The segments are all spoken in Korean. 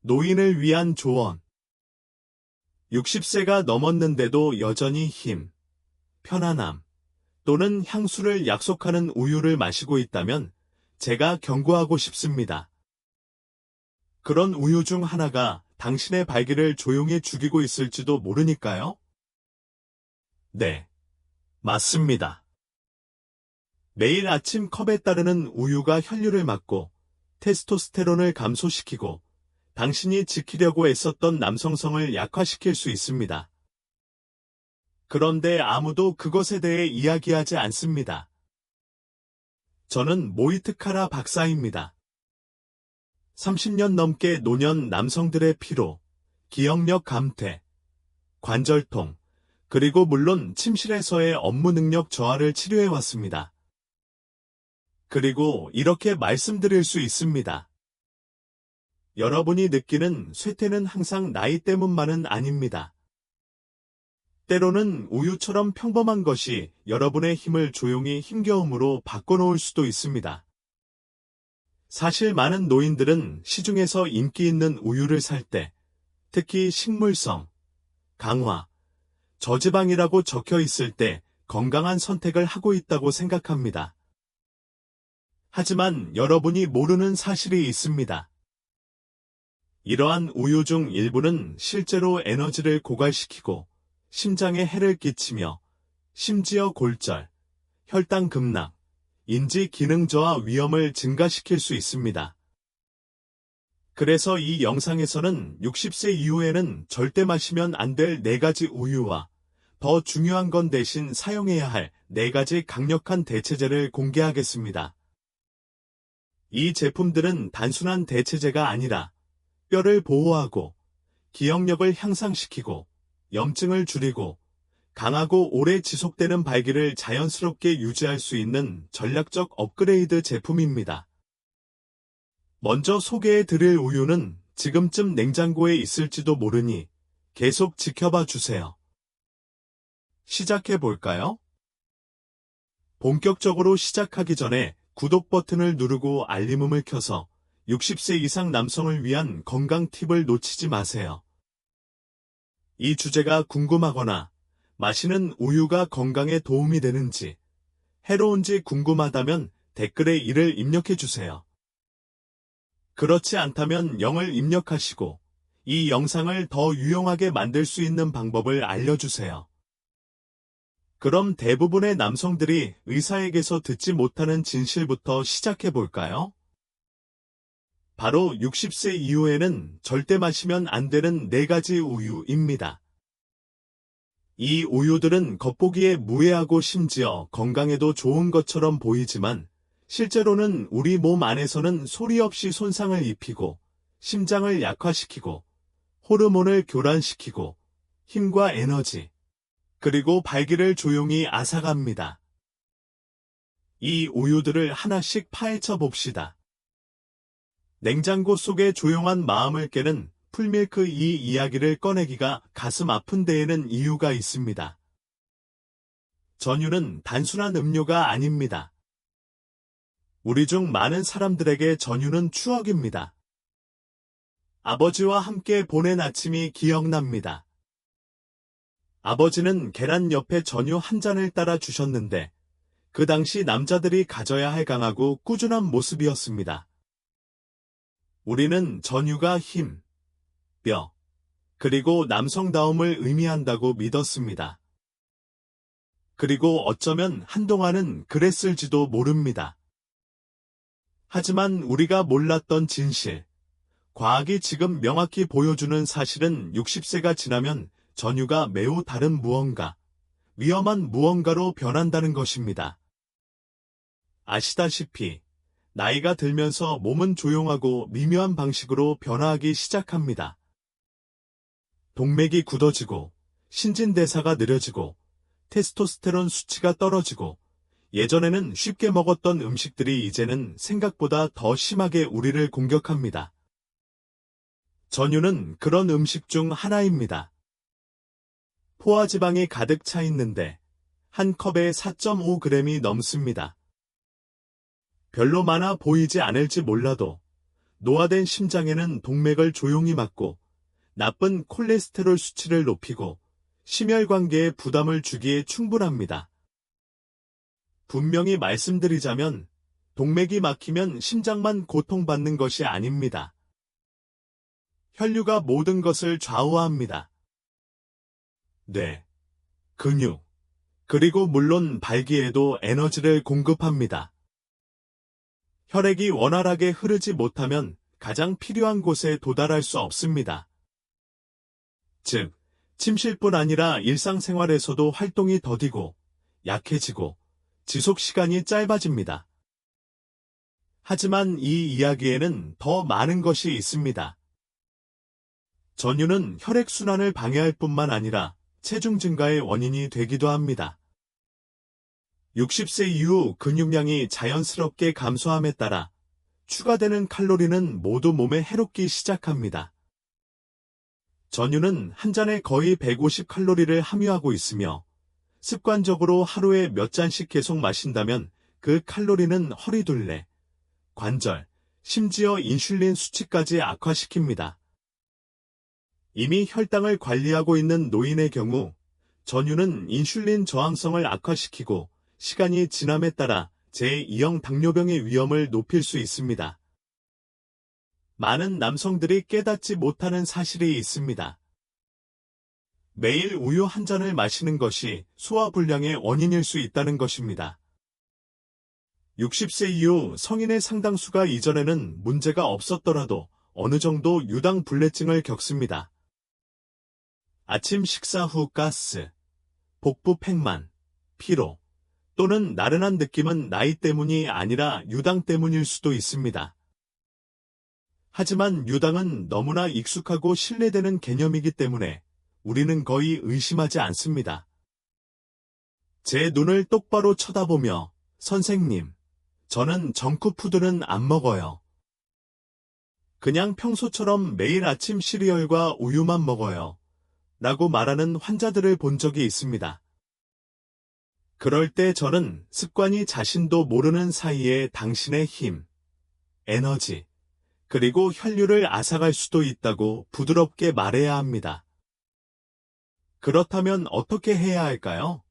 노인을 위한 조언. 60세가 넘었는데도 여전히 힘, 편안함 또는 향수를 약속하는 우유를 마시고 있다면 제가 경고하고 싶습니다. 그런 우유 중 하나가 당신의 발기를 조용히 죽이고 있을지도 모르니까요. 네, 맞습니다. 매일 아침 컵에 따르는 우유가 혈류를 막고 테스토스테론을 감소시키고 당신이 지키려고 애썼던 남성성을 약화시킬 수 있습니다. 그런데 아무도 그것에 대해 이야기하지 않습니다. 저는 모이트카라 박사입니다. 30년 넘게 노년 남성들의 피로, 기억력 감퇴, 관절통, 그리고 물론 침실에서의 업무 능력 저하를 치료해왔습니다. 그리고 이렇게 말씀드릴 수 있습니다. 여러분이 느끼는 쇠퇴는 항상 나이 때문만은 아닙니다. 때로는 우유처럼 평범한 것이 여러분의 힘을 조용히 힘겨움으로 바꿔놓을 수도 있습니다. 사실 많은 노인들은 시중에서 인기 있는 우유를 살 때, 특히 식물성, 강화, 저지방이라고 적혀 있을 때 건강한 선택을 하고 있다고 생각합니다. 하지만 여러분이 모르는 사실이 있습니다. 이러한 우유 중 일부는 실제로 에너지를 고갈시키고 심장에 해를 끼치며 심지어 골절, 혈당 급락, 인지 기능 저하 위험을 증가시킬 수 있습니다. 그래서 이 영상에서는 60세 이후에는 절대 마시면 안 될 4가지 우유와 더 중요한 건 대신 사용해야 할 4가지 강력한 대체제를 공개하겠습니다. 이 제품들은 단순한 대체제가 아니라 뼈를 보호하고 기억력을 향상시키고 염증을 줄이고 강하고 오래 지속되는 발기를 자연스럽게 유지할 수 있는 전략적 업그레이드 제품입니다. 먼저 소개해 드릴 우유는 지금쯤 냉장고에 있을지도 모르니 계속 지켜봐 주세요. 시작해 볼까요? 본격적으로 시작하기 전에 구독 버튼을 누르고 알림음을 켜서 60세 이상 남성을 위한 건강 팁을 놓치지 마세요. 이 주제가 궁금하거나 마시는 우유가 건강에 도움이 되는지, 해로운지 궁금하다면 댓글에 이를 입력해 주세요. 그렇지 않다면 0을 입력하시고 이 영상을 더 유용하게 만들 수 있는 방법을 알려주세요. 그럼 대부분의 남성들이 의사에게서 듣지 못하는 진실부터 시작해 볼까요? 바로 60세 이후에는 절대 마시면 안 되는 4가지 우유입니다. 이 우유들은 겉보기에 무해하고 심지어 건강에도 좋은 것처럼 보이지만 실제로는 우리 몸 안에서는 소리 없이 손상을 입히고 심장을 약화시키고 호르몬을 교란시키고 힘과 에너지, 그리고 발기를 조용히 앗아갑니다. 이 우유들을 하나씩 파헤쳐 봅시다. 냉장고 속의 조용한 마음을 깨는 풀밀크 이 이야기를 꺼내기가 가슴 아픈 데에는 이유가 있습니다. 전유는 단순한 음료가 아닙니다. 우리 중 많은 사람들에게 전유는 추억입니다. 아버지와 함께 보낸 아침이 기억납니다. 아버지는 계란 옆에 전유 한 잔을 따라 주셨는데 그 당시 남자들이 가져야 할 강하고 꾸준한 모습이었습니다. 우리는 전유가 힘, 뼈, 그리고 남성다움을 의미한다고 믿었습니다. 그리고 어쩌면 한동안은 그랬을지도 모릅니다. 하지만 우리가 몰랐던 진실, 과학이 지금 명확히 보여주는 사실은 60세가 지나면 전유가 매우 다른 무언가, 위험한 무언가로 변한다는 것입니다. 아시다시피 나이가 들면서 몸은 조용하고 미묘한 방식으로 변화하기 시작합니다. 동맥이 굳어지고 신진대사가 느려지고 테스토스테론 수치가 떨어지고 예전에는 쉽게 먹었던 음식들이 이제는 생각보다 더 심하게 우리를 공격합니다. 전유는 그런 음식 중 하나입니다. 포화지방이 가득 차 있는데 한 컵에 4.5g이 넘습니다. 별로 많아 보이지 않을지 몰라도 노화된 심장에는 동맥을 조용히 막고 나쁜 콜레스테롤 수치를 높이고 심혈관계에 부담을 주기에 충분합니다. 분명히 말씀드리자면 동맥이 막히면 심장만 고통받는 것이 아닙니다. 혈류가 모든 것을 좌우합니다. 뇌, 근육, 그리고 물론 발기에도 에너지를 공급합니다. 혈액이 원활하게 흐르지 못하면 가장 필요한 곳에 도달할 수 없습니다. 즉, 침실뿐 아니라 일상생활에서도 활동이 더디고 약해지고 지속 시간이 짧아집니다. 하지만 이 이야기에는 더 많은 것이 있습니다. 전유는 혈액순환을 방해할 뿐만 아니라 체중 증가의 원인이 되기도 합니다. 60세 이후 근육량이 자연스럽게 감소함에 따라 추가되는 칼로리는 모두 몸에 해롭기 시작합니다. 전유는 한 잔에 거의 150칼로리를 함유하고 있으며 습관적으로 하루에 몇 잔씩 계속 마신다면 그 칼로리는 허리둘레, 관절, 심지어 인슐린 수치까지 악화시킵니다. 이미 혈당을 관리하고 있는 노인의 경우 전유는 인슐린 저항성을 악화시키고 시간이 지남에 따라 제2형 당뇨병의 위험을 높일 수 있습니다. 많은 남성들이 깨닫지 못하는 사실이 있습니다. 매일 우유 한 잔을 마시는 것이 소화불량의 원인일 수 있다는 것입니다. 60세 이후 성인의 상당수가 이전에는 문제가 없었더라도 어느 정도 유당불내증을 겪습니다. 아침 식사 후 가스, 복부 팽만, 피로, 또는 나른한 느낌은 나이 때문이 아니라 유당 때문일 수도 있습니다. 하지만 유당은 너무나 익숙하고 신뢰되는 개념이기 때문에 우리는 거의 의심하지 않습니다. 제 눈을 똑바로 쳐다보며 선생님, 저는 정크푸드는 안 먹어요. 그냥 평소처럼 매일 아침 시리얼과 우유만 먹어요. 라고 말하는 환자들을 본 적이 있습니다. 그럴 때 저는 습관이 자신도 모르는 사이에 당신의 힘, 에너지, 그리고 혈류를 앗아갈 수도 있다고 부드럽게 말해야 합니다. 그렇다면 어떻게 해야 할까요?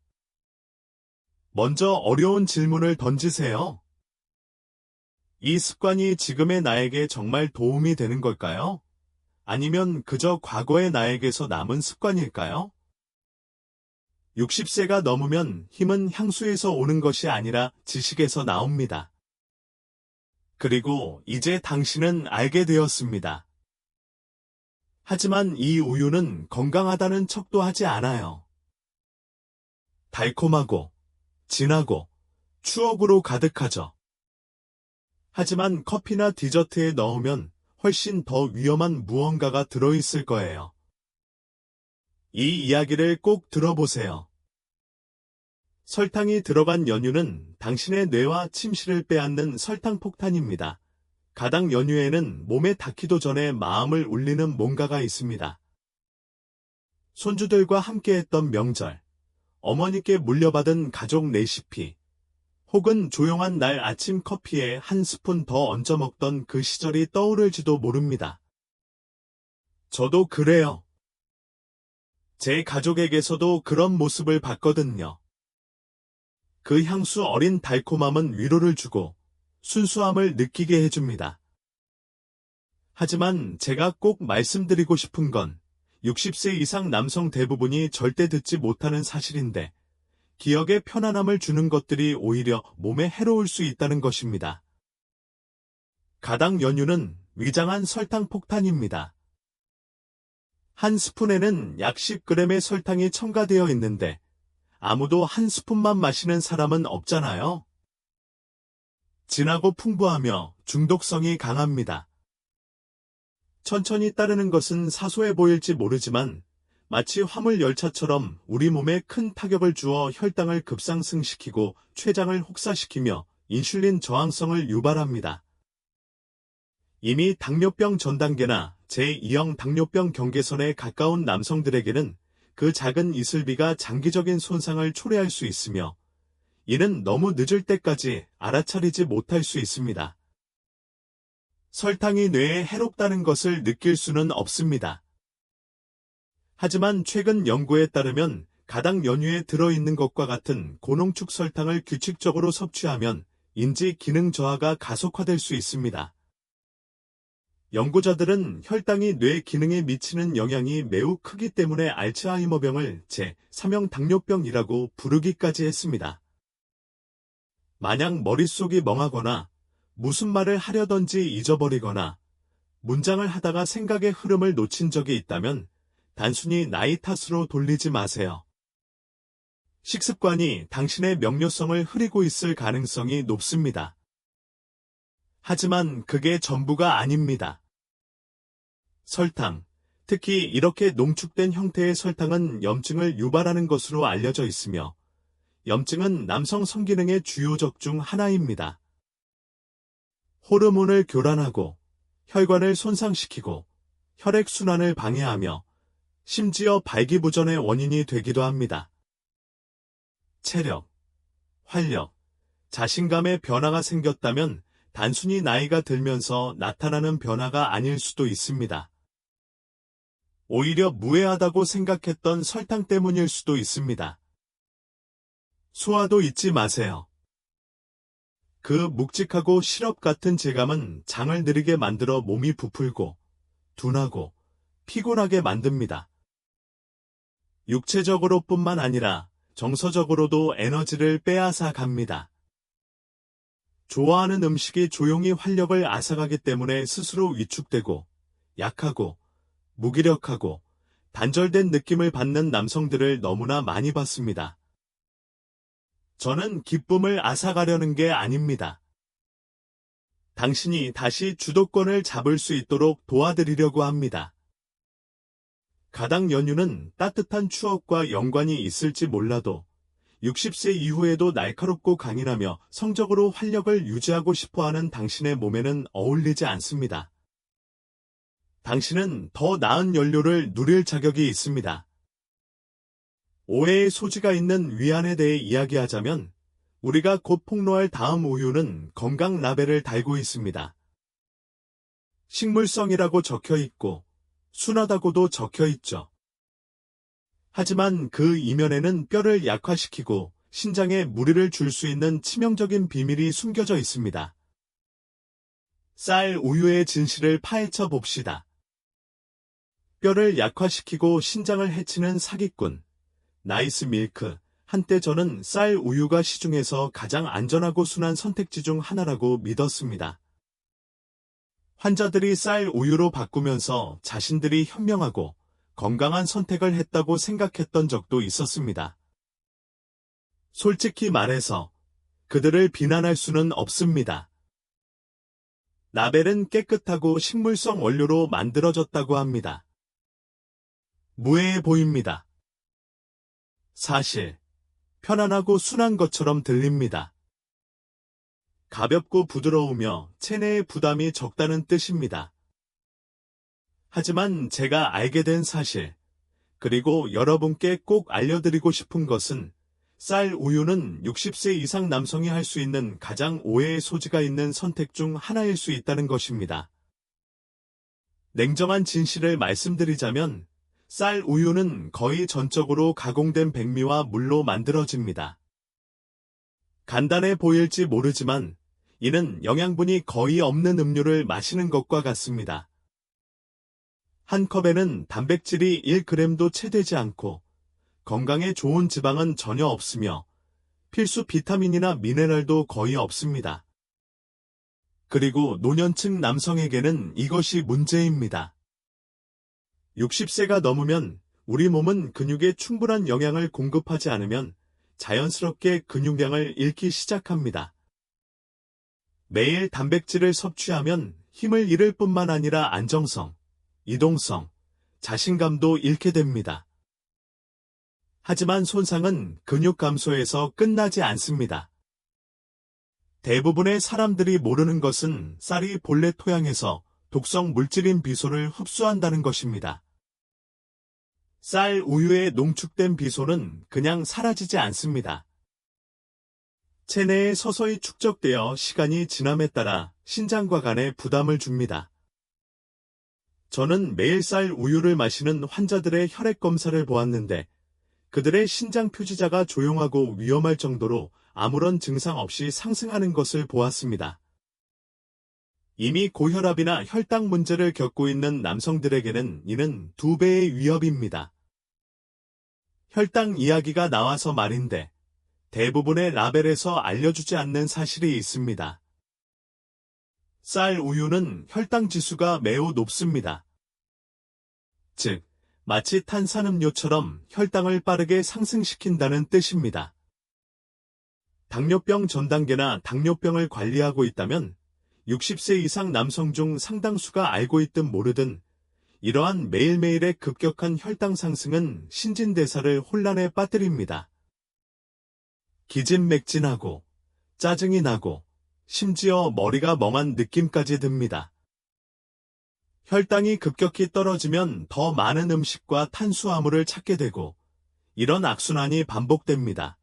먼저 어려운 질문을 던지세요. 이 습관이 지금의 나에게 정말 도움이 되는 걸까요? 아니면 그저 과거의 나에게서 남은 습관일까요? 60세가 넘으면 힘은 향수에서 오는 것이 아니라 지식에서 나옵니다. 그리고 이제 당신은 알게 되었습니다. 하지만 이 우유는 건강하다는 척도 하지 않아요. 달콤하고, 진하고, 추억으로 가득하죠. 하지만 커피나 디저트에 넣으면 훨씬 더 위험한 무언가가 들어있을 거예요. 이 이야기를 꼭 들어보세요. 설탕이 들어간 연유는 당신의 뇌와 침실을 빼앗는 설탕폭탄입니다. 가당 연유에는 몸에 닿기도 전에 마음을 울리는 뭔가가 있습니다. 손주들과 함께했던 명절, 어머니께 물려받은 가족 레시피, 혹은 조용한 날 아침 커피에 한 스푼 더 얹어 먹던 그 시절이 떠오를지도 모릅니다. 저도 그래요. 제 가족에게서도 그런 모습을 봤거든요. 그 향수 어린 달콤함은 위로를 주고 순수함을 느끼게 해줍니다. 하지만 제가 꼭 말씀드리고 싶은 건 60세 이상 남성 대부분이 절대 듣지 못하는 사실인데 기억에 편안함을 주는 것들이 오히려 몸에 해로울 수 있다는 것입니다. 가당 연유는 위장한 설탕 폭탄입니다. 한 스푼에는 약 10g의 설탕이 첨가되어 있는데 아무도 한 스푼만 마시는 사람은 없잖아요. 진하고 풍부하며 중독성이 강합니다. 천천히 따르는 것은 사소해 보일지 모르지만 마치 화물 열차처럼 우리 몸에 큰 타격을 주어 혈당을 급상승시키고 췌장을 혹사시키며 인슐린 저항성을 유발합니다. 이미 당뇨병 전 단계나 제2형 당뇨병 경계선에 가까운 남성들에게는 그 작은 이슬비가 장기적인 손상을 초래할 수 있으며 이는 너무 늦을 때까지 알아차리지 못할 수 있습니다. 설탕이 뇌에 해롭다는 것을 느낄 수는 없습니다. 하지만 최근 연구에 따르면 가당 연유에 들어있는 것과 같은 고농축 설탕을 규칙적으로 섭취하면 인지 기능 저하가 가속화될 수 있습니다. 연구자들은 혈당이 뇌 기능에 미치는 영향이 매우 크기 때문에 알츠하이머병을 제3형 당뇨병이라고 부르기까지 했습니다. 만약 머릿속이 멍하거나 무슨 말을 하려던지 잊어버리거나 문장을 하다가 생각의 흐름을 놓친 적이 있다면 단순히 나이 탓으로 돌리지 마세요. 식습관이 당신의 명료성을 흐리고 있을 가능성이 높습니다. 하지만 그게 전부가 아닙니다. 설탕, 특히 이렇게 농축된 형태의 설탕은 염증을 유발하는 것으로 알려져 있으며 염증은 남성 성기능의 주요적 중 하나입니다. 호르몬을 교란하고 혈관을 손상시키고 혈액순환을 방해하며 심지어 발기부전의 원인이 되기도 합니다. 체력, 활력, 자신감의 변화가 생겼다면 단순히 나이가 들면서 나타나는 변화가 아닐 수도 있습니다. 오히려 무해하다고 생각했던 설탕 때문일 수도 있습니다. 소화도 잊지 마세요. 그 묵직하고 시럽 같은 질감은 장을 느리게 만들어 몸이 부풀고 둔하고 피곤하게 만듭니다. 육체적으로뿐만 아니라 정서적으로도 에너지를 빼앗아 갑니다. 좋아하는 음식이 조용히 활력을 앗아가기 때문에 스스로 위축되고 약하고 무기력하고 단절된 느낌을 받는 남성들을 너무나 많이 봤습니다. 저는 기쁨을 앗아가려는 게 아닙니다. 당신이 다시 주도권을 잡을 수 있도록 도와드리려고 합니다. 가당 연유는 따뜻한 추억과 연관이 있을지 몰라도 60세 이후에도 날카롭고 강인하며 성적으로 활력을 유지하고 싶어하는 당신의 몸에는 어울리지 않습니다. 당신은 더 나은 연료를 누릴 자격이 있습니다. 오해의 소지가 있는 위안에 대해 이야기하자면 우리가 곧 폭로할 다음 우유는 건강 라벨을 달고 있습니다. 식물성이라고 적혀 있고 순하다고도 적혀 있죠. 하지만 그 이면에는 뼈를 약화시키고 신장에 무리를 줄 수 있는 치명적인 비밀이 숨겨져 있습니다. 쌀 우유의 진실을 파헤쳐 봅시다. 뼈를 약화시키고 신장을 해치는 사기꾼, 나이스 밀크. 한때 저는 쌀 우유가 시중에서 가장 안전하고 순한 선택지 중 하나라고 믿었습니다. 환자들이 쌀 우유로 바꾸면서 자신들이 현명하고 건강한 선택을 했다고 생각했던 적도 있었습니다. 솔직히 말해서 그들을 비난할 수는 없습니다. 라벨은 깨끗하고 식물성 원료로 만들어졌다고 합니다. 무해해 보입니다. 사실 편안하고 순한 것처럼 들립니다. 가볍고 부드러우며 체내의 부담이 적다는 뜻입니다. 하지만 제가 알게 된 사실, 그리고 여러분께 꼭 알려드리고 싶은 것은 쌀 우유는 60세 이상 남성이 할 수 있는 가장 오해의 소지가 있는 선택 중 하나일 수 있다는 것입니다. 냉정한 진실을 말씀드리자면 쌀 우유는 거의 전적으로 가공된 백미와 물로 만들어집니다. 간단해 보일지 모르지만 이는 영양분이 거의 없는 음료를 마시는 것과 같습니다. 한 컵에는 단백질이 1g도 채 되지 않고 건강에 좋은 지방은 전혀 없으며 필수 비타민이나 미네랄도 거의 없습니다. 그리고 노년층 남성에게는 이것이 문제입니다. 60세가 넘으면 우리 몸은 근육에 충분한 영양을 공급하지 않으면 자연스럽게 근육량을 잃기 시작합니다. 매일 단백질을 섭취하면 힘을 잃을 뿐만 아니라 안정성, 이동성, 자신감도 잃게 됩니다. 하지만 손상은 근육 감소에서 끝나지 않습니다. 대부분의 사람들이 모르는 것은 쌀이 본래 토양에서 독성 물질인 비소를 흡수한다는 것입니다. 쌀 우유에 농축된 비소는 그냥 사라지지 않습니다. 체내에 서서히 축적되어 시간이 지남에 따라 신장과 간에 부담을 줍니다. 저는 매일 쌀 우유를 마시는 환자들의 혈액 검사를 보았는데 그들의 신장 표지자가 조용하고 위험할 정도로 아무런 증상 없이 상승하는 것을 보았습니다. 이미 고혈압이나 혈당 문제를 겪고 있는 남성들에게는 이는 2배의 위협입니다. 혈당 이야기가 나와서 말인데 대부분의 라벨에서 알려주지 않는 사실이 있습니다. 쌀 우유는 혈당 지수가 매우 높습니다. 즉, 마치 탄산음료처럼 혈당을 빠르게 상승시킨다는 뜻입니다. 당뇨병 전 단계나 당뇨병을 관리하고 있다면 60세 이상 남성 중 상당수가 알고 있든 모르든 이러한 매일매일의 급격한 혈당 상승은 신진대사를 혼란에 빠뜨립니다. 기진맥진하고 짜증이 나고 심지어 머리가 멍한 느낌까지 듭니다. 혈당이 급격히 떨어지면 더 많은 음식과 탄수화물을 찾게 되고 이런 악순환이 반복됩니다.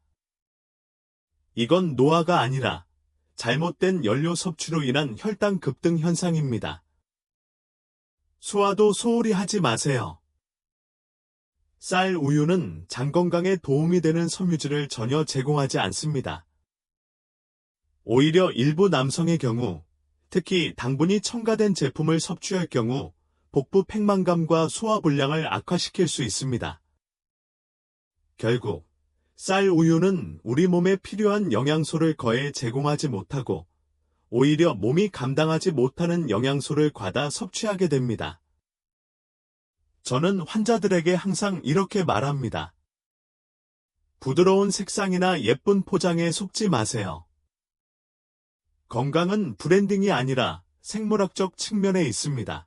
이건 노화가 아니라 잘못된 연료 섭취로 인한 혈당 급등 현상입니다. 소화도 소홀히 하지 마세요. 쌀 우유는 장 건강에 도움이 되는 섬유질을 전혀 제공하지 않습니다. 오히려 일부 남성의 경우, 특히 당분이 첨가된 제품을 섭취할 경우 복부 팽만감과 소화불량을 악화시킬 수 있습니다. 결국 쌀 우유는 우리 몸에 필요한 영양소를 거의 제공하지 못하고 오히려 몸이 감당하지 못하는 영양소를 과다 섭취하게 됩니다. 저는 환자들에게 항상 이렇게 말합니다. 부드러운 색상이나 예쁜 포장에 속지 마세요. 건강은 브랜딩이 아니라 생물학적 측면에 있습니다.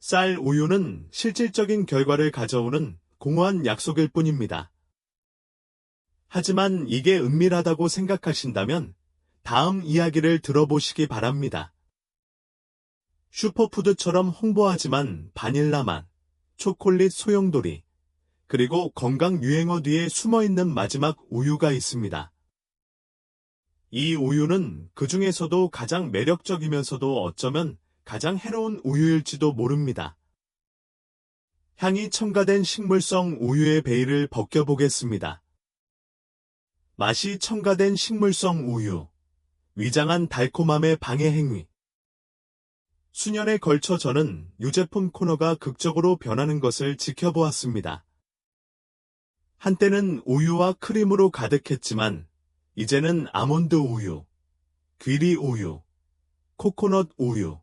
쌀 우유는 실질적인 결과를 가져오는 공허한 약속일 뿐입니다. 하지만 이게 은밀하다고 생각하신다면 다음 이야기를 들어보시기 바랍니다. 슈퍼푸드처럼 홍보하지만 바닐라 맛, 초콜릿 소용돌이, 그리고 건강 유행어 뒤에 숨어있는 마지막 우유가 있습니다. 이 우유는 그 중에서도 가장 매력적이면서도 어쩌면 가장 해로운 우유일지도 모릅니다. 향이 첨가된 식물성 우유의 베일을 벗겨보겠습니다. 맛이 첨가된 식물성 우유, 위장한 달콤함의 방해 행위. 수년에 걸쳐 저는 유제품 코너가 극적으로 변하는 것을 지켜보았습니다. 한때는 우유와 크림으로 가득했지만 이제는 아몬드 우유, 귀리 우유, 코코넛 우유,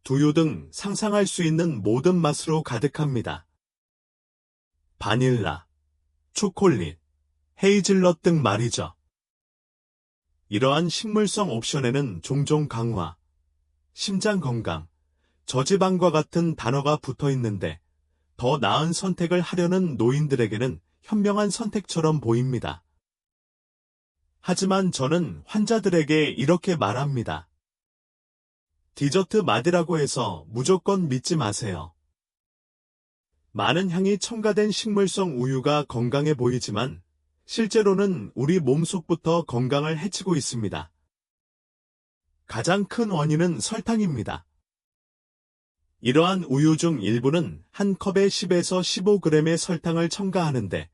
두유 등 상상할 수 있는 모든 맛으로 가득합니다. 바닐라, 초콜릿, 헤이즐넛 등 말이죠. 이러한 식물성 옵션에는 종종 강화, 심장 건강, 저지방과 같은 단어가 붙어 있는데 더 나은 선택을 하려는 노인들에게는 현명한 선택처럼 보입니다. 하지만 저는 환자들에게 이렇게 말합니다. 디저트 맛이라고 해서 무조건 믿지 마세요. 많은 향이 첨가된 식물성 우유가 건강해 보이지만 실제로는 우리 몸속부터 건강을 해치고 있습니다. 가장 큰 원인은 설탕입니다. 이러한 우유 중 일부는 한 컵에 10에서 15g의 설탕을 첨가하는데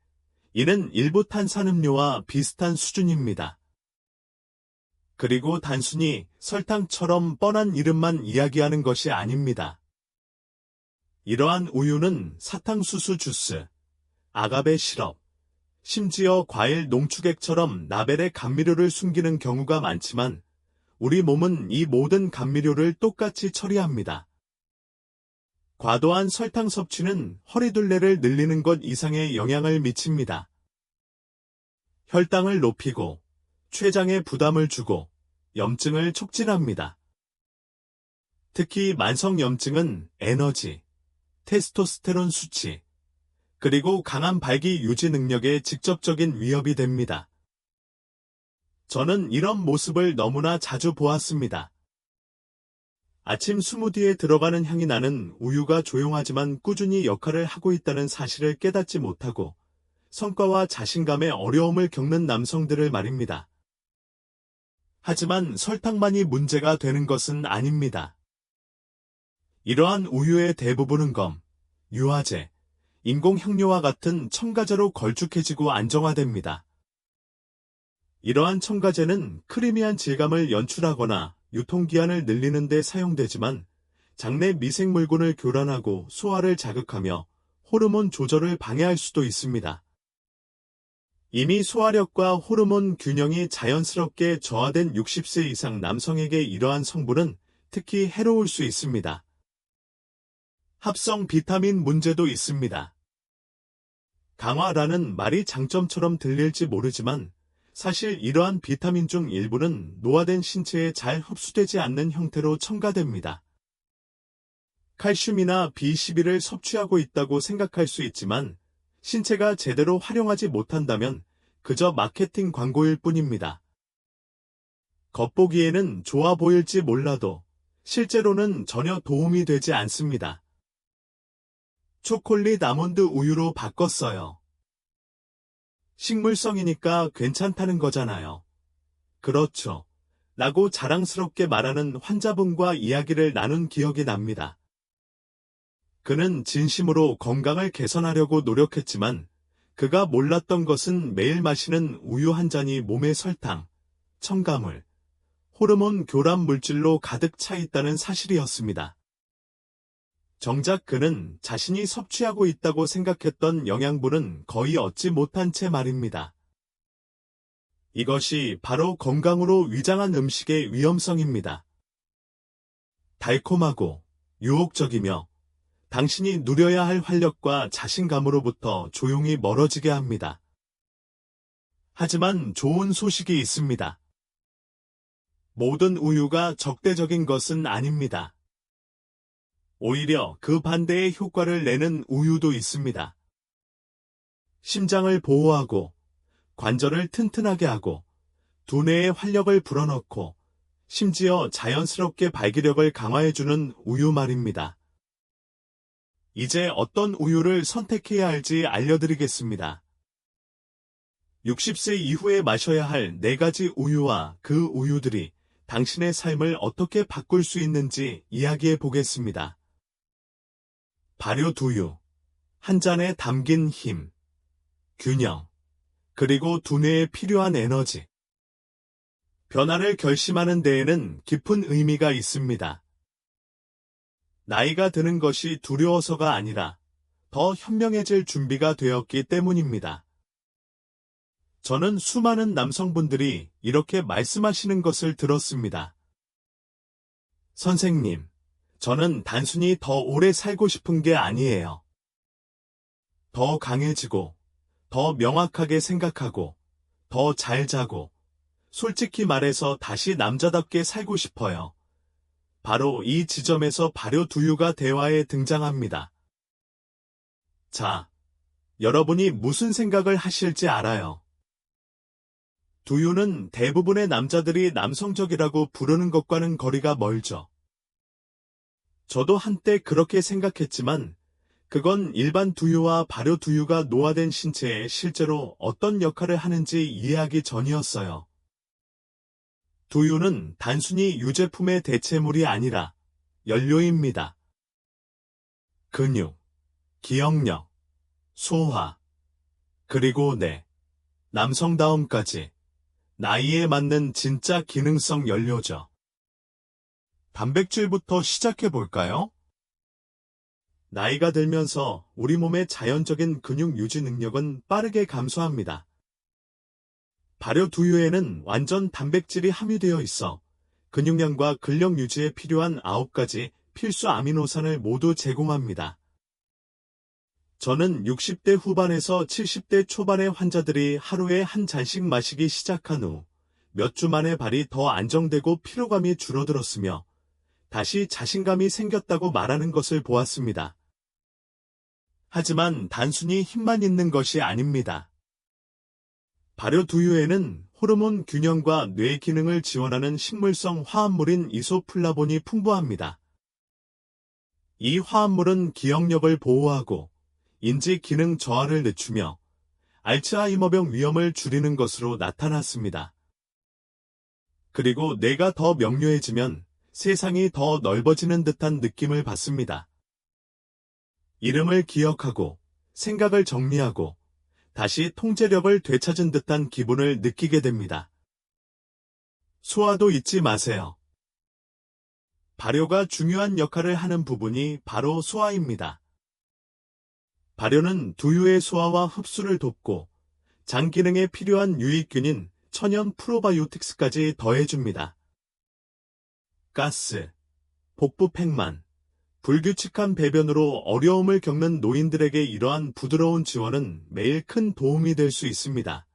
이는 일부 탄산음료와 비슷한 수준입니다. 그리고 단순히 설탕처럼 뻔한 이름만 이야기하는 것이 아닙니다. 이러한 우유는 사탕수수 주스, 아가베 시럽, 심지어 과일 농축액처럼 라벨에 감미료를 숨기는 경우가 많지만 우리 몸은 이 모든 감미료를 똑같이 처리합니다. 과도한 설탕 섭취는 허리둘레를 늘리는 것 이상의 영향을 미칩니다. 혈당을 높이고 췌장에 부담을 주고 염증을 촉진합니다. 특히 만성염증은 에너지, 테스토스테론 수치, 그리고 강한 발기 유지 능력에 직접적인 위협이 됩니다. 저는 이런 모습을 너무나 자주 보았습니다. 아침 스무디에 들어가는 향이 나는 우유가 조용하지만 꾸준히 역할을 하고 있다는 사실을 깨닫지 못하고 성과와 자신감에 어려움을 겪는 남성들을 말입니다. 하지만 설탕만이 문제가 되는 것은 아닙니다. 이러한 우유의 대부분은 검, 유화제, 인공향료와 같은 첨가제로 걸쭉해지고 안정화됩니다. 이러한 첨가제는 크리미한 질감을 연출하거나 유통기한을 늘리는 데 사용되지만 장내 미생물군을 교란하고 소화를 자극하며 호르몬 조절을 방해할 수도 있습니다. 이미 소화력과 호르몬 균형이 자연스럽게 저하된 60세 이상 남성에게 이러한 성분은 특히 해로울 수 있습니다. 합성 비타민 문제도 있습니다. 강화라는 말이 장점처럼 들릴지 모르지만 사실 이러한 비타민 중 일부는 노화된 신체에 잘 흡수되지 않는 형태로 첨가됩니다. 칼슘이나 B12를 섭취하고 있다고 생각할 수 있지만 신체가 제대로 활용하지 못한다면 그저 마케팅 광고일 뿐입니다. 겉보기에는 좋아 보일지 몰라도 실제로는 전혀 도움이 되지 않습니다. 초콜릿 아몬드 우유로 바꿨어요. 식물성이니까 괜찮다는 거잖아요. 그렇죠. 라고 자랑스럽게 말하는 환자분과 이야기를 나눈 기억이 납니다. 그는 진심으로 건강을 개선하려고 노력했지만 그가 몰랐던 것은 매일 마시는 우유 한 잔이 몸의 설탕, 첨가물, 호르몬 교란 물질로 가득 차 있다는 사실이었습니다. 정작 그는 자신이 섭취하고 있다고 생각했던 영양분은 거의 얻지 못한 채 말입니다. 이것이 바로 건강으로 위장한 음식의 위험성입니다. 달콤하고 유혹적이며 당신이 누려야 할 활력과 자신감으로부터 조용히 멀어지게 합니다. 하지만 좋은 소식이 있습니다. 모든 우유가 적대적인 것은 아닙니다. 오히려 그 반대의 효과를 내는 우유도 있습니다. 심장을 보호하고 관절을 튼튼하게 하고 두뇌의 활력을 불어넣고 심지어 자연스럽게 발기력을 강화해주는 우유 말입니다. 이제 어떤 우유를 선택해야 할지 알려드리겠습니다. 60세 이후에 마셔야 할 4가지 우유와 그 우유들이 당신의 삶을 어떻게 바꿀 수 있는지 이야기해 보겠습니다. 발효두유, 한 잔에 담긴 힘, 균형, 그리고 두뇌에 필요한 에너지. 변화를 결심하는 데에는 깊은 의미가 있습니다. 나이가 드는 것이 두려워서가 아니라 더 현명해질 준비가 되었기 때문입니다. 저는 수많은 남성분들이 이렇게 말씀하시는 것을 들었습니다. 선생님, 저는 단순히 더 오래 살고 싶은 게 아니에요. 더 강해지고, 더 명확하게 생각하고, 더 잘 자고, 솔직히 말해서 다시 남자답게 살고 싶어요. 바로 이 지점에서 발효두유가 대화에 등장합니다. 자, 여러분이 무슨 생각을 하실지 알아요. 두유는 대부분의 남자들이 남성적이라고 부르는 것과는 거리가 멀죠. 저도 한때 그렇게 생각했지만 그건 일반 두유와 발효두유가 노화된 신체에 실제로 어떤 역할을 하는지 이해하기 전이었어요. 두유는 단순히 유제품의 대체물이 아니라 연료입니다. 근육, 기억력, 소화, 그리고 남성다움까지 나이에 맞는 진짜 기능성 연료죠. 단백질부터 시작해 볼까요? 나이가 들면서 우리 몸의 자연적인 근육 유지 능력은 빠르게 감소합니다. 발효두유에는 완전 단백질이 함유되어 있어 근육량과 근력 유지에 필요한 9가지 필수 아미노산을 모두 제공합니다. 저는 60대 후반에서 70대 초반의 환자들이 하루에 한 잔씩 마시기 시작한 후 몇 주 만에 발이 더 안정되고 피로감이 줄어들었으며 다시 자신감이 생겼다고 말하는 것을 보았습니다. 하지만 단순히 힘만 있는 것이 아닙니다. 발효두유에는 호르몬 균형과 뇌 기능을 지원하는 식물성 화합물인 이소플라본이 풍부합니다. 이 화합물은 기억력을 보호하고 인지 기능 저하를 늦추며 알츠하이머병 위험을 줄이는 것으로 나타났습니다. 그리고 뇌가 더 명료해지면 세상이 더 넓어지는 듯한 느낌을 받습니다. 이름을 기억하고 생각을 정리하고 다시 통제력을 되찾은 듯한 기분을 느끼게 됩니다. 소화도 잊지 마세요. 발효가 중요한 역할을 하는 부분이 바로 소화입니다. 발효는 두유의 소화와 흡수를 돕고 장 기능에 필요한 유익균인 천연 프로바이오틱스까지 더해줍니다. 가스, 복부 팽만, 불규칙한 배변으로 어려움을 겪는 노인들에게 이러한 부드러운 지원은 매일 큰 도움이 될 수 있습니다.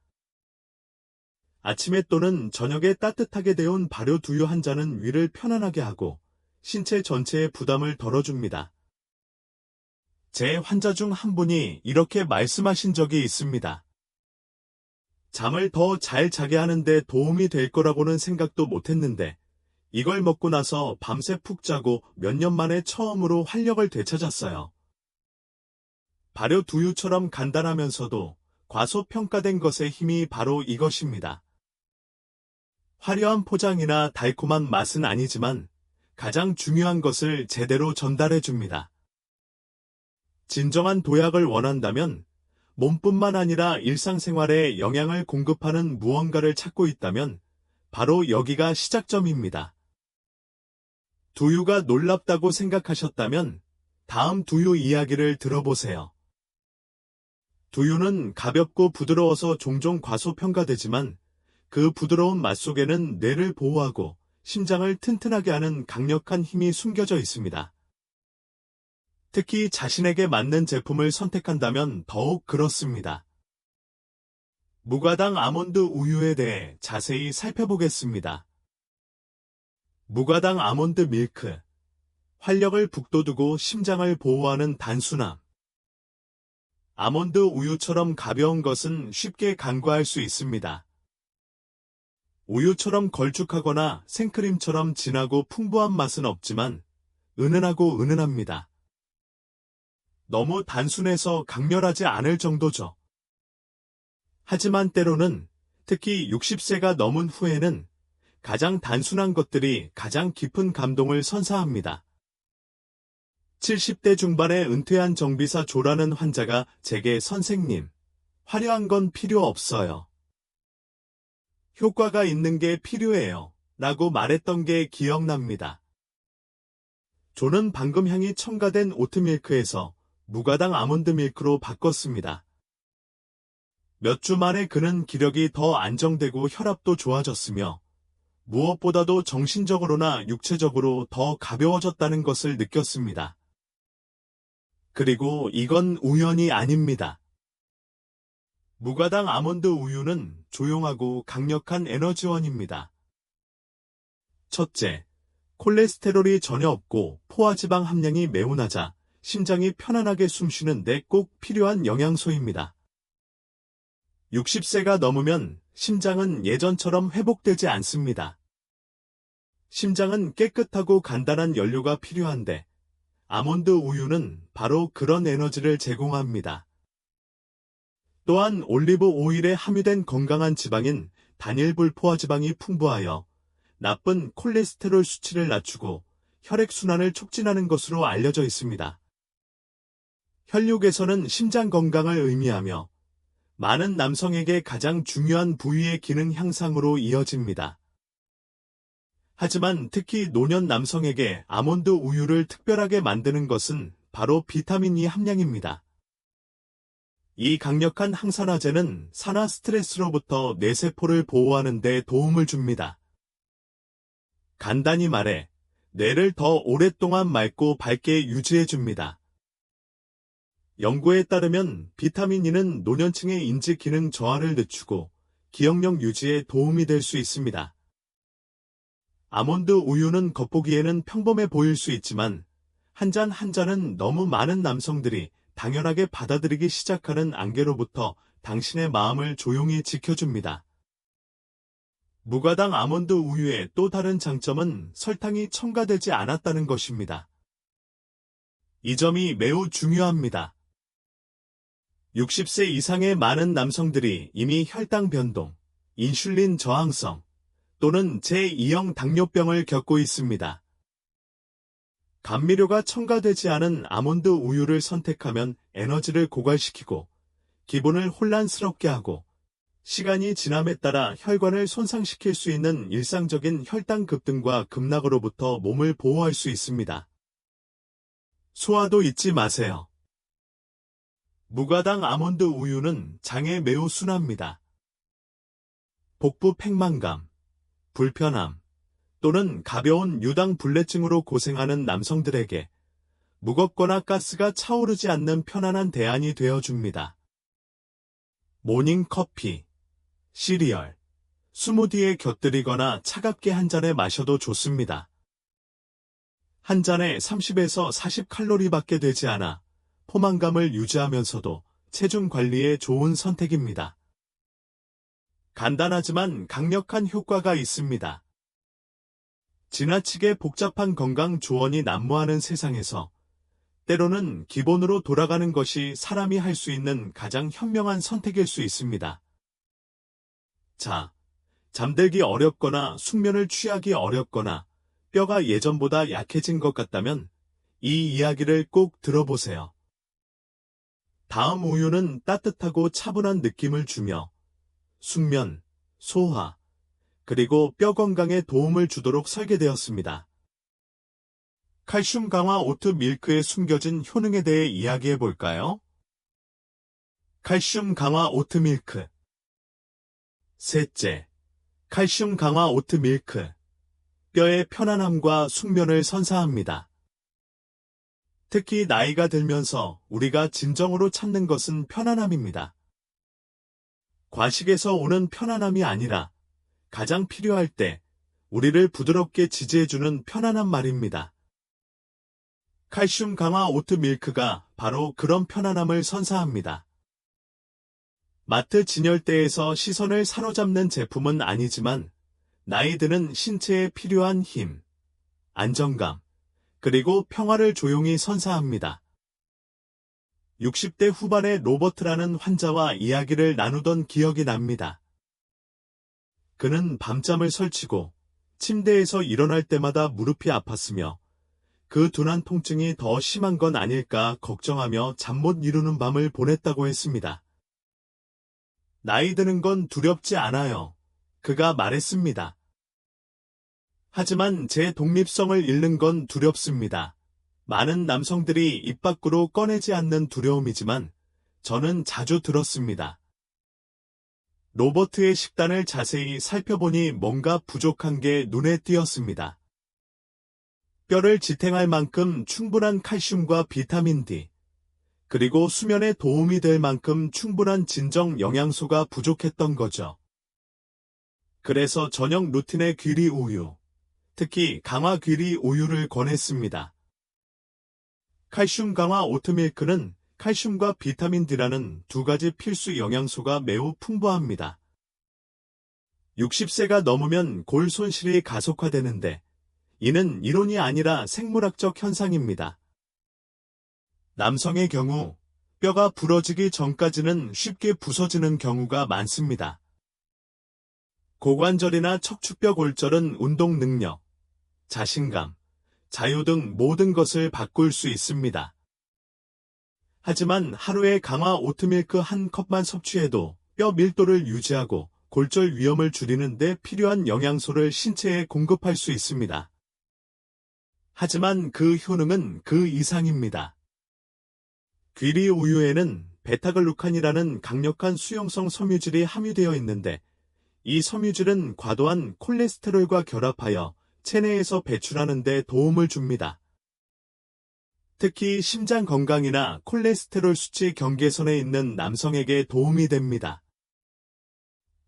아침에 또는 저녁에 따뜻하게 데운 발효 두유 한 잔은 위를 편안하게 하고 신체 전체의 부담을 덜어줍니다. 제 환자 중 한 분이 이렇게 말씀하신 적이 있습니다. 잠을 더 잘 자게 하는데 도움이 될 거라고는 생각도 못했는데 이걸 먹고 나서 밤새 푹 자고 몇 년 만에 처음으로 활력을 되찾았어요. 발효 두유처럼 간단하면서도 과소평가된 것의 힘이 바로 이것입니다. 화려한 포장이나 달콤한 맛은 아니지만 가장 중요한 것을 제대로 전달해 줍니다. 진정한 도약을 원한다면 몸뿐만 아니라 일상생활에 영양을 공급하는 무언가를 찾고 있다면 바로 여기가 시작점입니다. 두유가 놀랍다고 생각하셨다면 다음 두유 이야기를 들어보세요. 두유는 가볍고 부드러워서 종종 과소평가되지만 그 부드러운 맛 속에는 뇌를 보호하고 심장을 튼튼하게 하는 강력한 힘이 숨겨져 있습니다. 특히 자신에게 맞는 제품을 선택한다면 더욱 그렇습니다. 무가당 아몬드 우유에 대해 자세히 살펴보겠습니다. 무가당 아몬드 밀크, 활력을 북돋우고 심장을 보호하는 단순함. 아몬드 우유처럼 가벼운 것은 쉽게 간과할 수 있습니다. 우유처럼 걸쭉하거나 생크림처럼 진하고 풍부한 맛은 없지만 은은하고 은은합니다. 너무 단순해서 강렬하지 않을 정도죠. 하지만 때로는 특히 60세가 넘은 후에는 가장 단순한 것들이 가장 깊은 감동을 선사합니다. 70대 중반에 은퇴한 정비사 조라는 환자가 제게 선생님, 화려한 건 필요 없어요. 효과가 있는 게 필요해요. 라고 말했던 게 기억납니다. 조는 방금 향이 첨가된 오트밀크에서 무가당 아몬드 밀크로 바꿨습니다. 몇 주 만에 그는 기력이 더 안정되고 혈압도 좋아졌으며 무엇보다도 정신적으로나 육체적으로 더 가벼워졌다는 것을 느꼈습니다. 그리고 이건 우연이 아닙니다. 무가당 아몬드 우유는 조용하고 강력한 에너지원입니다. 첫째, 콜레스테롤이 전혀 없고 포화지방 함량이 매우 낮아 심장이 편안하게 숨쉬는 데 꼭 필요한 영양소입니다. 60세가 넘으면 심장은 예전처럼 회복되지 않습니다. 심장은 깨끗하고 간단한 연료가 필요한데 아몬드 우유는 바로 그런 에너지를 제공합니다. 또한 올리브 오일에 함유된 건강한 지방인 단일불 포화지방이 풍부하여 나쁜 콜레스테롤 수치를 낮추고 혈액순환을 촉진하는 것으로 알려져 있습니다. 혈육에서는 심장 건강을 의미하며 많은 남성에게 가장 중요한 부위의 기능 향상으로 이어집니다. 하지만 특히 노년 남성에게 아몬드 우유를 특별하게 만드는 것은 바로 비타민 E 함량입니다. 이 강력한 항산화제는 산화 스트레스로부터 뇌세포를 보호하는 데 도움을 줍니다. 간단히 말해 뇌를 더 오랫동안 맑고 밝게 유지해 줍니다. 연구에 따르면 비타민 E는 노년층의 인지 기능 저하를 늦추고 기억력 유지에 도움이 될 수 있습니다. 아몬드 우유는 겉보기에는 평범해 보일 수 있지만 한 잔 한 잔은 너무 많은 남성들이 당연하게 받아들이기 시작하는 안개로부터 당신의 마음을 조용히 지켜줍니다. 무가당 아몬드 우유의 또 다른 장점은 설탕이 첨가되지 않았다는 것입니다. 이 점이 매우 중요합니다. 60세 이상의 많은 남성들이 이미 혈당 변동, 인슐린 저항성, 또는 제2형 당뇨병을 겪고 있습니다. 감미료가 첨가되지 않은 아몬드 우유를 선택하면 에너지를 고갈시키고 기분을 혼란스럽게 하고 시간이 지남에 따라 혈관을 손상시킬 수 있는 일상적인 혈당 급등과 급락으로부터 몸을 보호할 수 있습니다. 소화도 잊지 마세요. 무가당 아몬드 우유는 장에 매우 순합니다. 복부 팽만감, 불편함 또는 가벼운 유당불내증으로 고생하는 남성들에게 무겁거나 가스가 차오르지 않는 편안한 대안이 되어줍니다. 모닝커피, 시리얼, 스무디에 곁들이거나 차갑게 한 잔에 마셔도 좋습니다. 한 잔에 30에서 40칼로리밖에 되지 않아 포만감을 유지하면서도 체중 관리에 좋은 선택입니다. 간단하지만 강력한 효과가 있습니다. 지나치게 복잡한 건강 조언이 난무하는 세상에서 때로는 기본으로 돌아가는 것이 사람이 할 수 있는 가장 현명한 선택일 수 있습니다. 자, 잠들기 어렵거나 숙면을 취하기 어렵거나 뼈가 예전보다 약해진 것 같다면 이 이야기를 꼭 들어보세요. 다음 우유는 따뜻하고 차분한 느낌을 주며 숙면, 소화, 그리고 뼈 건강에 도움을 주도록 설계되었습니다. 칼슘 강화 오트 밀크에 숨겨진 효능에 대해 이야기해 볼까요? 칼슘 강화 오트 밀크. 셋째, 칼슘 강화 오트 밀크. 뼈의 편안함과 숙면을 선사합니다. 특히 나이가 들면서 우리가 진정으로 찾는 것은 편안함입니다. 과식에서 오는 편안함이 아니라 가장 필요할 때 우리를 부드럽게 지지해주는 편안한 말입니다. 칼슘 강화 오트 밀크가 바로 그런 편안함을 선사합니다. 마트 진열대에서 시선을 사로잡는 제품은 아니지만 나이 드는 신체에 필요한 힘, 안정감, 그리고 평화를 조용히 선사합니다. 60대 후반의 로버트라는 환자와 이야기를 나누던 기억이 납니다. 그는 밤잠을 설치고 침대에서 일어날 때마다 무릎이 아팠으며 그 둔한 통증이 더 심한 건 아닐까 걱정하며 잠 못 이루는 밤을 보냈다고 했습니다. 나이 드는 건 두렵지 않아요. 그가 말했습니다. 하지만 제 독립성을 잃는 건 두렵습니다. 많은 남성들이 입 밖으로 꺼내지 않는 두려움이지만 저는 자주 들었습니다. 로버트의 식단을 자세히 살펴보니 뭔가 부족한 게 눈에 띄었습니다. 뼈를 지탱할 만큼 충분한 칼슘과 비타민 D, 그리고 수면에 도움이 될 만큼 충분한 진정 영양소가 부족했던 거죠. 그래서 저녁 루틴에 귀리 우유, 특히 강화 귀리 우유를 권했습니다. 칼슘 강화 오트밀크는 칼슘과 비타민 D라는 두 가지 필수 영양소가 매우 풍부합니다. 60세가 넘으면 골 손실이 가속화되는데 이는 이론이 아니라 생물학적 현상입니다. 남성의 경우 뼈가 부러지기 전까지는 쉽게 부서지는 경우가 많습니다. 고관절이나 척추뼈 골절은 운동 능력, 자신감, 자유 등 모든 것을 바꿀 수 있습니다. 하지만 하루에 강화 오트밀크 한 컵만 섭취해도 뼈 밀도를 유지하고 골절 위험을 줄이는 데 필요한 영양소를 신체에 공급할 수 있습니다. 하지만 그 효능은 그 이상입니다. 귀리 우유에는 베타글루칸이라는 강력한 수용성 섬유질이 함유되어 있는데 이 섬유질은 과도한 콜레스테롤과 결합하여 체내에서 배출하는 데 도움을 줍니다. 특히 심장 건강이나 콜레스테롤 수치 경계선에 있는 남성에게 도움이 됩니다.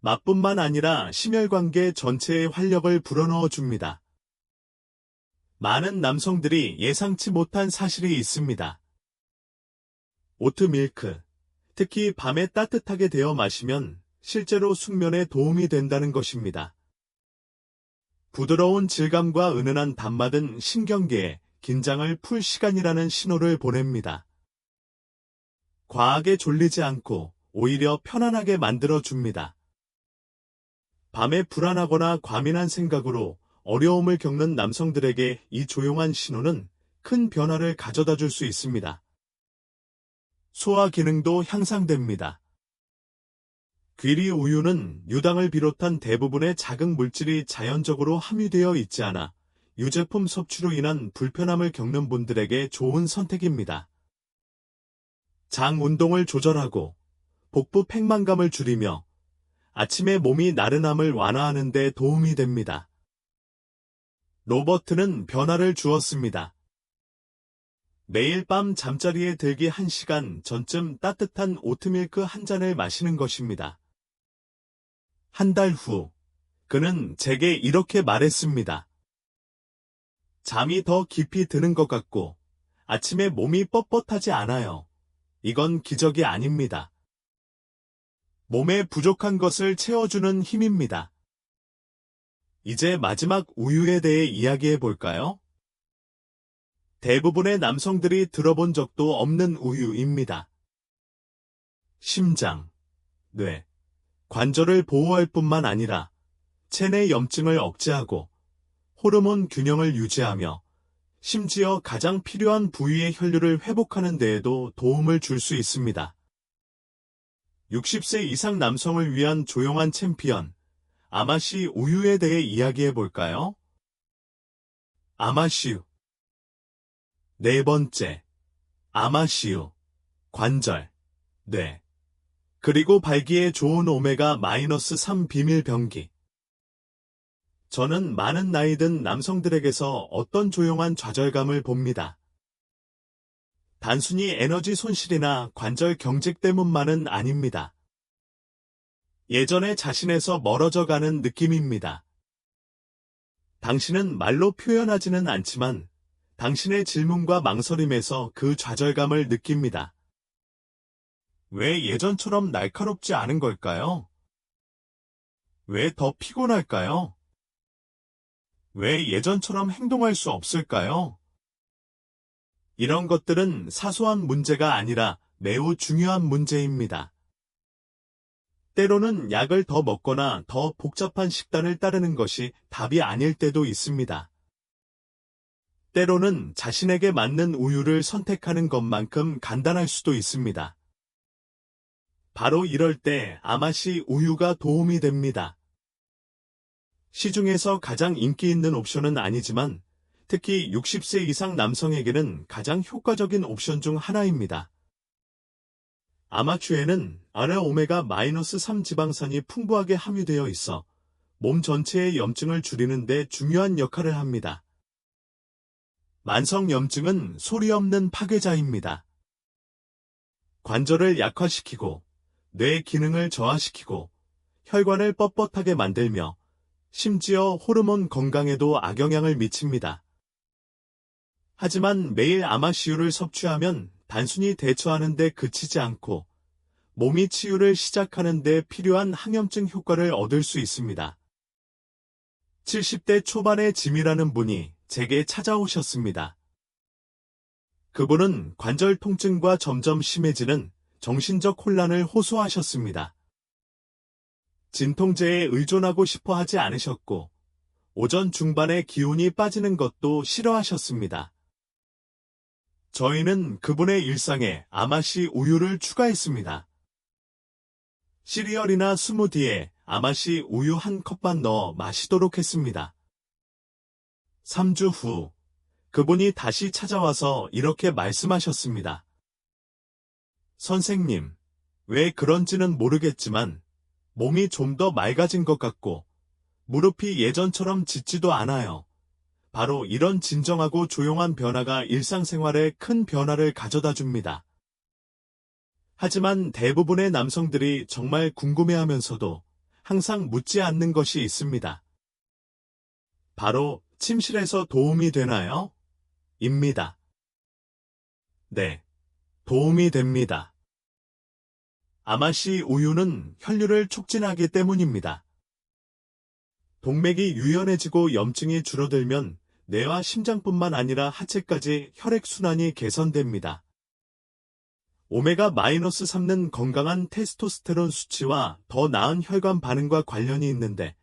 맛뿐만 아니라 심혈관계 전체의 활력을 불어넣어 줍니다. 많은 남성들이 예상치 못한 사실이 있습니다. 오트밀크, 특히 밤에 따뜻하게 데워 마시면 실제로 숙면에 도움이 된다는 것입니다. 부드러운 질감과 은은한 단맛은 신경계에 긴장을 풀 시간이라는 신호를 보냅니다. 과하게 졸리지 않고 오히려 편안하게 만들어줍니다. 밤에 불안하거나 과민한 생각으로 어려움을 겪는 남성들에게 이 조용한 신호는 큰 변화를 가져다 줄 수 있습니다. 소화 기능도 향상됩니다. 귀리 우유는 유당을 비롯한 대부분의 자극 물질이 자연적으로 함유되어 있지 않아 유제품 섭취로 인한 불편함을 겪는 분들에게 좋은 선택입니다. 장 운동을 조절하고 복부 팽만감을 줄이며 아침에 몸이 나른함을 완화하는 데 도움이 됩니다. 로버트는 변화를 주었습니다. 매일 밤 잠자리에 들기 1시간 전쯤 따뜻한 오트밀크 한 잔을 마시는 것입니다. 한 달 후, 그는 제게 이렇게 말했습니다. 잠이 더 깊이 드는 것 같고, 아침에 몸이 뻣뻣하지 않아요. 이건 기적이 아닙니다. 몸에 부족한 것을 채워주는 힘입니다. 이제 마지막 우유에 대해 이야기해 볼까요? 대부분의 남성들이 들어본 적도 없는 우유입니다. 심장, 뇌, 관절을 보호할 뿐만 아니라 체내 염증을 억제하고 호르몬 균형을 유지하며 심지어 가장 필요한 부위의 혈류를 회복하는 데에도 도움을 줄 수 있습니다. 60세 이상 남성을 위한 조용한 챔피언, 아마시 우유에 대해 이야기해 볼까요? 아마시유. 네 번째, 아마시유. 관절, 뇌, 그리고 발기에 좋은 오메가-3 비밀 병기. 저는 많은 나이 든 남성들에게서 어떤 조용한 좌절감을 봅니다. 단순히 에너지 손실이나 관절 경직 때문만은 아닙니다. 예전의 자신에서 멀어져 가는 느낌입니다. 당신은 말로 표현하지는 않지만 당신의 질문과 망설임에서 그 좌절감을 느낍니다. 왜 예전처럼 날카롭지 않은 걸까요? 왜 더 피곤할까요? 왜 예전처럼 행동할 수 없을까요? 이런 것들은 사소한 문제가 아니라 매우 중요한 문제입니다. 때로는 약을 더 먹거나 더 복잡한 식단을 따르는 것이 답이 아닐 때도 있습니다. 때로는 자신에게 맞는 우유를 선택하는 것만큼 간단할 수도 있습니다. 바로 이럴 때 아마시 우유가 도움이 됩니다. 시중에서 가장 인기 있는 옵션은 아니지만 특히 60세 이상 남성에게는 가장 효과적인 옵션 중 하나입니다. 아마추에는 아래 오메가-3 지방산이 풍부하게 함유되어 있어 몸 전체의 염증을 줄이는 데 중요한 역할을 합니다. 만성 염증은 소리 없는 파괴자입니다. 관절을 약화시키고 뇌 기능을 저하시키고 혈관을 뻣뻣하게 만들며 심지어 호르몬 건강에도 악영향을 미칩니다. 하지만 매일 아마시유를 섭취하면 단순히 대처하는 데 그치지 않고 몸이 치유를 시작하는 데 필요한 항염증 효과를 얻을 수 있습니다. 70대 초반의 짐이라는 분이 제게 찾아오셨습니다. 그분은 관절 통증과 점점 심해지는 정신적 혼란을 호소하셨습니다. 진통제에 의존하고 싶어 하지 않으셨고, 오전 중반에 기운이 빠지는 것도 싫어하셨습니다. 저희는 그분의 일상에 아마시 우유를 추가했습니다. 시리얼이나 스무디에 아마시 우유 한 컵만 넣어 마시도록 했습니다. 3주 후, 그분이 다시 찾아와서 이렇게 말씀하셨습니다. 선생님, 왜 그런지는 모르겠지만 몸이 좀 더 맑아진 것 같고 무릎이 예전처럼 짖지도 않아요. 바로 이런 진정하고 조용한 변화가 일상생활에 큰 변화를 가져다 줍니다. 하지만 대부분의 남성들이 정말 궁금해하면서도 항상 묻지 않는 것이 있습니다. 바로 침실에서 도움이 되나요? 입니다. 네, 도움이 됩니다. 아마시 우유는 혈류를 촉진하기 때문입니다. 동맥이 유연해지고 염증이 줄어들면 뇌와 심장뿐만 아니라 하체까지 혈액순환이 개선됩니다. 오메가-3는 건강한 테스토스테론 수치와 더 나은 혈관 반응과 관련이 있는데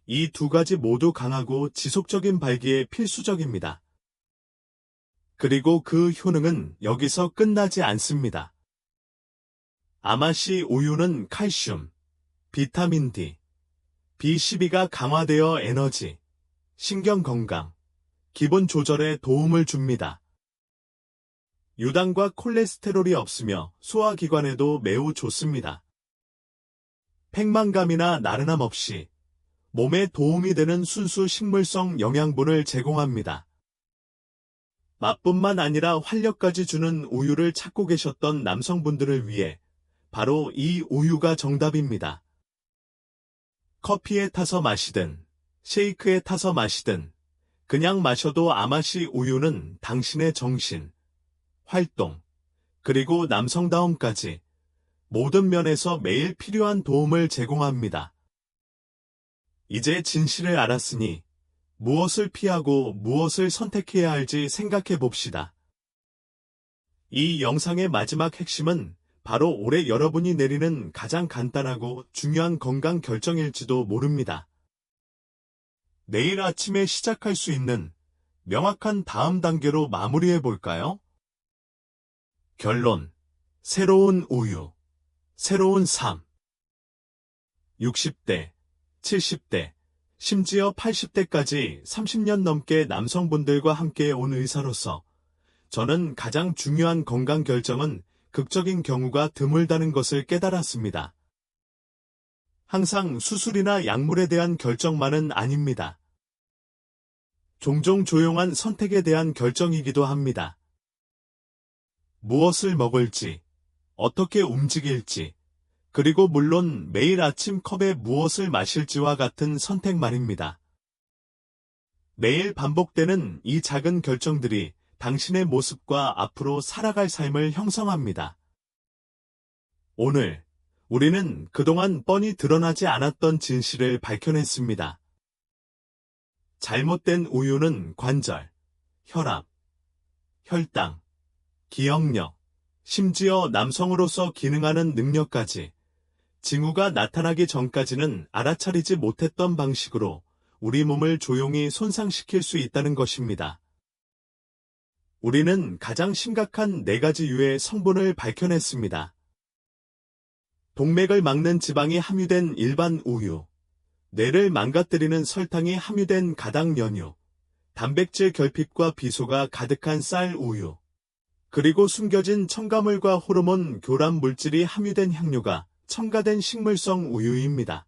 이 두 가지 모두 강하고 지속적인 발기에 필수적입니다. 그리고 그 효능은 여기서 끝나지 않습니다. 아마시 우유는 칼슘, 비타민 D, B12가 강화되어 에너지, 신경 건강, 기분 조절에 도움을 줍니다. 유당과 콜레스테롤이 없으며 소화기관에도 매우 좋습니다. 팽만감이나 나른함 없이 몸에 도움이 되는 순수 식물성 영양분을 제공합니다. 맛뿐만 아니라 활력까지 주는 우유를 찾고 계셨던 남성분들을 위해 바로 이 우유가 정답입니다. 커피에 타서 마시든 쉐이크에 타서 마시든 그냥 마셔도 아마시 우유는 당신의 정신, 활동, 그리고 남성다움까지 모든 면에서 매일 필요한 도움을 제공합니다. 이제 진실을 알았으니 무엇을 피하고 무엇을 선택해야 할지 생각해 봅시다. 이 영상의 마지막 핵심은 바로 올해 여러분이 내리는 가장 간단하고 중요한 건강 결정일지도 모릅니다. 내일 아침에 시작할 수 있는 명확한 다음 단계로 마무리해 볼까요? 결론. 새로운 우유. 새로운 삶. 60대, 70대, 심지어 80대까지 30년 넘게 남성분들과 함께 온 의사로서 저는 가장 중요한 건강 결정은 극적인 경우가 드물다는 것을 깨달았습니다. 항상 수술이나 약물에 대한 결정만은 아닙니다. 종종 조용한 선택에 대한 결정이기도 합니다. 무엇을 먹을지, 어떻게 움직일지, 그리고 물론 매일 아침 컵에 무엇을 마실지와 같은 선택 말입니다. 매일 반복되는 이 작은 결정들이 당신의 모습과 앞으로 살아갈 삶을 형성합니다. 오늘 우리는 그동안 뻔히 드러나지 않았던 진실을 밝혀냈습니다. 잘못된 우유는 관절, 혈압, 혈당, 기억력, 심지어 남성으로서 기능하는 능력까지 징후가 나타나기 전까지는 알아차리지 못했던 방식으로 우리 몸을 조용히 손상시킬 수 있다는 것입니다. 우리는 가장 심각한 4가지 유해 성분을 밝혀냈습니다. 동맥을 막는 지방이 함유된 일반 우유, 뇌를 망가뜨리는 설탕이 함유된 가당 연유, 단백질 결핍과 비소가 가득한 쌀 우유, 그리고 숨겨진 첨가물과 호르몬 교란 물질이 함유된 향료가 첨가된 식물성 우유입니다.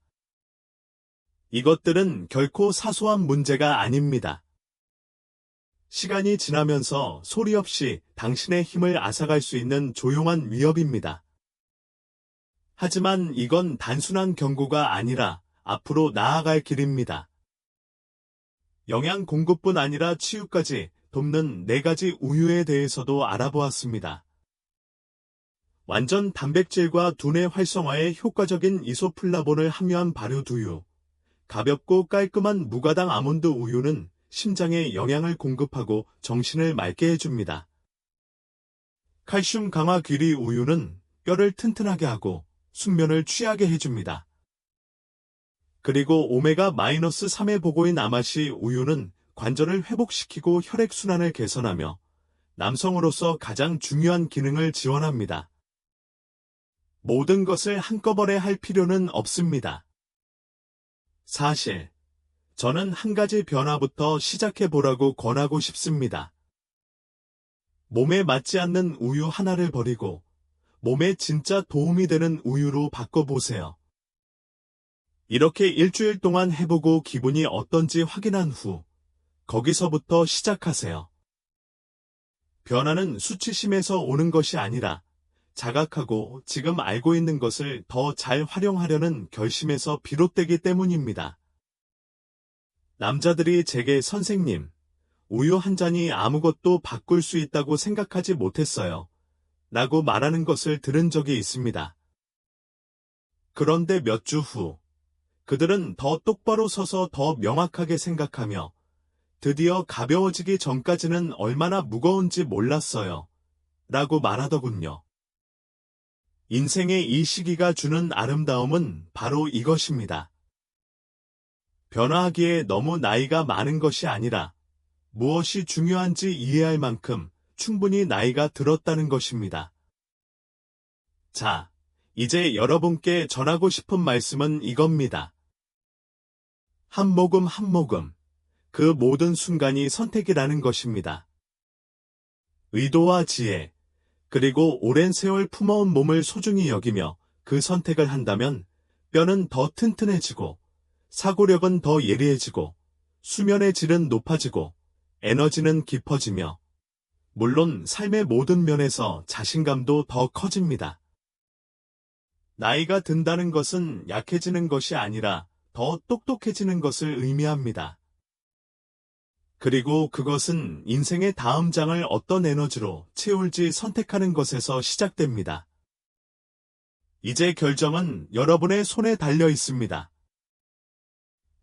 이것들은 결코 사소한 문제가 아닙니다. 시간이 지나면서 소리 없이 당신의 힘을 앗아갈 수 있는 조용한 위협입니다. 하지만 이건 단순한 경고가 아니라 앞으로 나아갈 길입니다. 영양 공급뿐 아니라 치유까지 돕는 4가지 우유에 대해서도 알아보았습니다. 완전 단백질과 두뇌 활성화에 효과적인 이소플라본을 함유한 발효두유, 가볍고 깔끔한 무가당 아몬드 우유는 심장에 영양을 공급하고 정신을 맑게 해줍니다. 칼슘 강화 귀리 우유는 뼈를 튼튼하게 하고 숙면을 취하게 해줍니다. 그리고 오메가-3의 보고인 아마시 우유는 관절을 회복시키고 혈액순환을 개선하며 남성으로서 가장 중요한 기능을 지원합니다. 모든 것을 한꺼번에 할 필요는 없습니다. 사실, 저는 한 가지 변화부터 시작해보라고 권하고 싶습니다. 몸에 맞지 않는 우유 하나를 버리고 몸에 진짜 도움이 되는 우유로 바꿔보세요. 이렇게 일주일 동안 해보고 기분이 어떤지 확인한 후 거기서부터 시작하세요. 변화는 수치심에서 오는 것이 아니라 자각하고 지금 알고 있는 것을 더 잘 활용하려는 결심에서 비롯되기 때문입니다. 남자들이 제게 선생님, 우유 한 잔이 아무것도 바꿀 수 있다고 생각하지 못했어요. 라고 말하는 것을 들은 적이 있습니다. 그런데 몇 주 후, 그들은 더 똑바로 서서 더 명확하게 생각하며 드디어 가벼워지기 전까지는 얼마나 무거운지 몰랐어요. 라고 말하더군요. 인생의 이 시기가 주는 아름다움은 바로 이것입니다. 변화하기에 너무 나이가 많은 것이 아니라 무엇이 중요한지 이해할 만큼 충분히 나이가 들었다는 것입니다. 자, 이제 여러분께 전하고 싶은 말씀은 이겁니다. 한 모금 한 모금, 그 모든 순간이 선택이라는 것입니다. 의도와 지혜, 그리고 오랜 세월 품어온 몸을 소중히 여기며 그 선택을 한다면 뼈는 더 튼튼해지고 사고력은 더 예리해지고 수면의 질은 높아지고 에너지는 깊어지며 물론 삶의 모든 면에서 자신감도 더 커집니다. 나이가 든다는 것은 약해지는 것이 아니라 더 똑똑해지는 것을 의미합니다. 그리고 그것은 인생의 다음 장을 어떤 에너지로 채울지 선택하는 것에서 시작됩니다. 이제 결정은 여러분의 손에 달려 있습니다.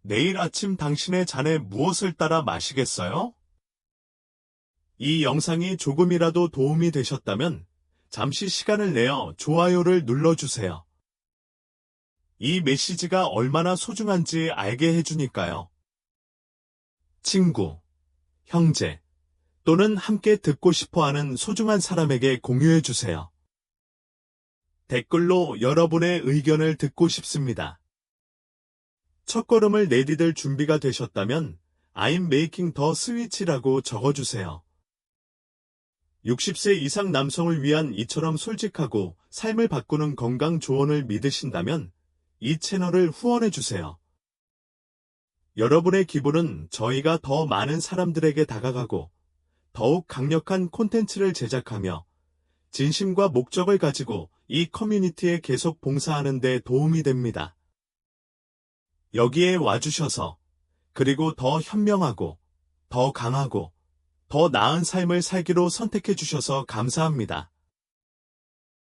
내일 아침 당신의 잔에 무엇을 따라 마시겠어요? 이 영상이 조금이라도 도움이 되셨다면 잠시 시간을 내어 좋아요를 눌러주세요. 이 메시지가 얼마나 소중한지 알게 해주니까요. 친구, 형제, 또는 함께 듣고 싶어하는 소중한 사람에게 공유해주세요. 댓글로 여러분의 의견을 듣고 싶습니다. 첫걸음을 내디딜 준비가 되셨다면 I'm making the switch라고 적어주세요. 60세 이상 남성을 위한 이처럼 솔직하고 삶을 바꾸는 건강 조언을 믿으신다면 이 채널을 후원해주세요. 여러분의 기부는 저희가 더 많은 사람들에게 다가가고 더욱 강력한 콘텐츠를 제작하며 진심과 목적을 가지고 이 커뮤니티에 계속 봉사하는 데 도움이 됩니다. 여기에 와주셔서 그리고 더 현명하고 더 강하고 더 나은 삶을 살기로 선택해 주셔서 감사합니다.